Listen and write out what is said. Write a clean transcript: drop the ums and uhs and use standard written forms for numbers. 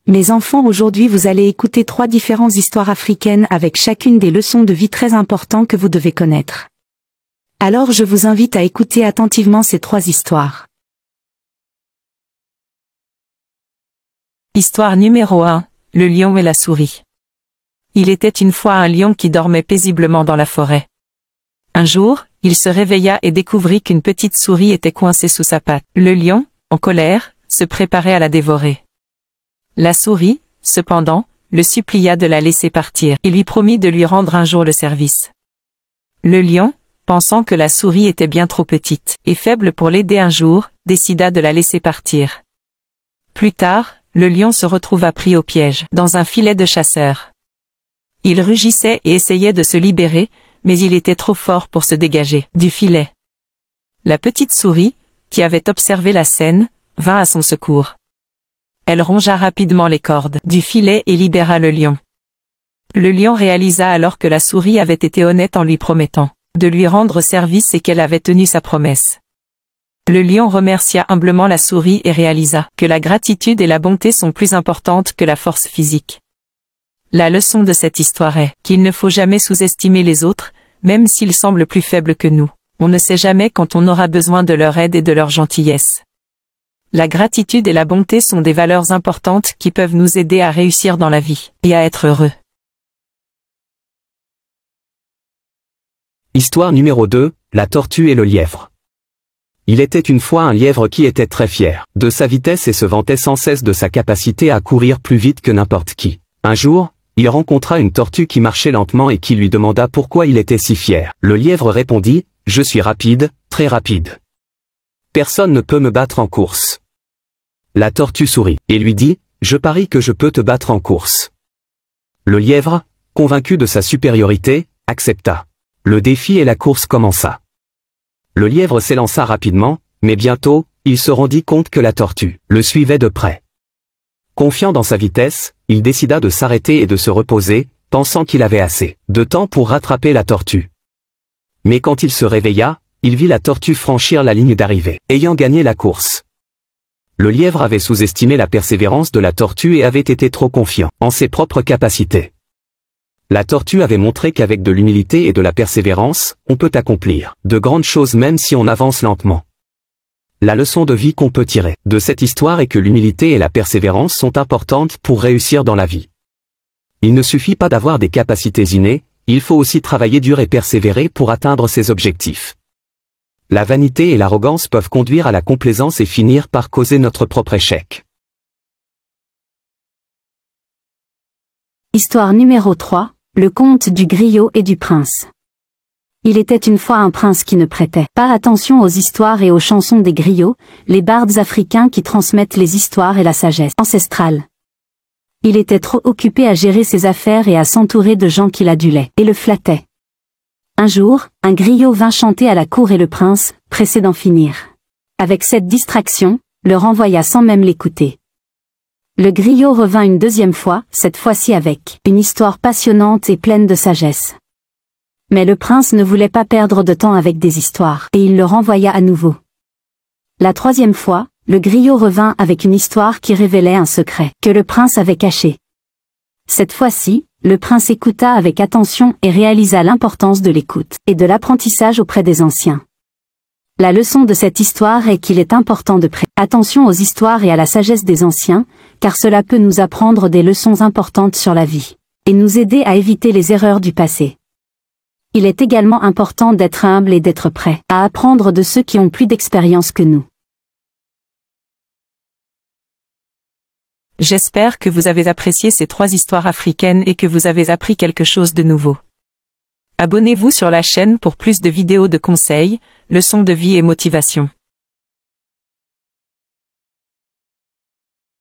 Mes enfants, aujourd'hui vous allez écouter 3 différentes histoires africaines avec chacune des leçons de vie très importantes que vous devez connaître. Alors je vous invite à écouter attentivement ces 3 histoires. Histoire numéro 1, le lion et la souris. Il était une fois un lion qui dormait paisiblement dans la forêt. Un jour, il se réveilla et découvrit qu'une petite souris était coincée sous sa patte. Le lion, en colère, se préparait à la dévorer. La souris, cependant, le supplia de la laisser partir et lui promit de lui rendre un jour le service. Le lion, pensant que la souris était bien trop petite et faible pour l'aider un jour, décida de la laisser partir. Plus tard, le lion se retrouva pris au piège, dans un filet de chasseur. Il rugissait et essayait de se libérer, mais il était trop fort pour se dégager du filet. La petite souris, qui avait observé la scène, vint à son secours. Elle rongea rapidement les cordes du filet et libéra le lion. Le lion réalisa alors que la souris avait été honnête en lui promettant de lui rendre service et qu'elle avait tenu sa promesse. Le lion remercia humblement la souris et réalisa que la gratitude et la bonté sont plus importantes que la force physique. La leçon de cette histoire est qu'il ne faut jamais sous-estimer les autres, même s'ils semblent plus faibles que nous. On ne sait jamais quand on aura besoin de leur aide et de leur gentillesse. La gratitude et la bonté sont des valeurs importantes qui peuvent nous aider à réussir dans la vie et à être heureux. Histoire numéro 2, la tortue et le lièvre. Il était une fois un lièvre qui était très fier de sa vitesse et se vantait sans cesse de sa capacité à courir plus vite que n'importe qui. Un jour, il rencontra une tortue qui marchait lentement et qui lui demanda pourquoi il était si fier. Le lièvre répondit, « Je suis rapide, très rapide. Personne ne peut me battre en course. » La tortue sourit et lui dit, « Je parie que je peux te battre en course. » Le lièvre, convaincu de sa supériorité, accepta. Le défi et la course commença. Le lièvre s'élança rapidement, mais bientôt, il se rendit compte que la tortue le suivait de près. Confiant dans sa vitesse, il décida de s'arrêter et de se reposer, pensant qu'il avait assez de temps pour rattraper la tortue. Mais quand il se réveilla, il vit la tortue franchir la ligne d'arrivée, ayant gagné la course. Le lièvre avait sous-estimé la persévérance de la tortue et avait été trop confiant en ses propres capacités. La tortue avait montré qu'avec de l'humilité et de la persévérance, on peut accomplir de grandes choses même si on avance lentement. La leçon de vie qu'on peut tirer de cette histoire est que l'humilité et la persévérance sont importantes pour réussir dans la vie. Il ne suffit pas d'avoir des capacités innées, il faut aussi travailler dur et persévérer pour atteindre ses objectifs. La vanité et l'arrogance peuvent conduire à la complaisance et finir par causer notre propre échec. Histoire numéro 3, le conte du griot et du prince. Il était une fois un prince qui ne prêtait pas attention aux histoires et aux chansons des griots, les bardes africains qui transmettent les histoires et la sagesse ancestrale. Il était trop occupé à gérer ses affaires et à s'entourer de gens qui l'adulaient et le flattaient. Un jour, un griot vint chanter à la cour et le prince, pressé d'en finir avec cette distraction, le renvoya sans même l'écouter. Le griot revint une deuxième fois, cette fois-ci avec une histoire passionnante et pleine de sagesse. Mais le prince ne voulait pas perdre de temps avec des histoires, et il le renvoya à nouveau. La troisième fois, le griot revint avec une histoire qui révélait un secret que le prince avait caché. Cette fois-ci, le prince écouta avec attention et réalisa l'importance de l'écoute et de l'apprentissage auprès des anciens. La leçon de cette histoire est qu'il est important de prêter attention aux histoires et à la sagesse des anciens, car cela peut nous apprendre des leçons importantes sur la vie, et nous aider à éviter les erreurs du passé. Il est également important d'être humble et d'être prêt à apprendre de ceux qui ont plus d'expérience que nous. J'espère que vous avez apprécié ces 3 histoires africaines et que vous avez appris quelque chose de nouveau. Abonnez-vous sur la chaîne pour plus de vidéos de conseils, leçons de vie et motivation.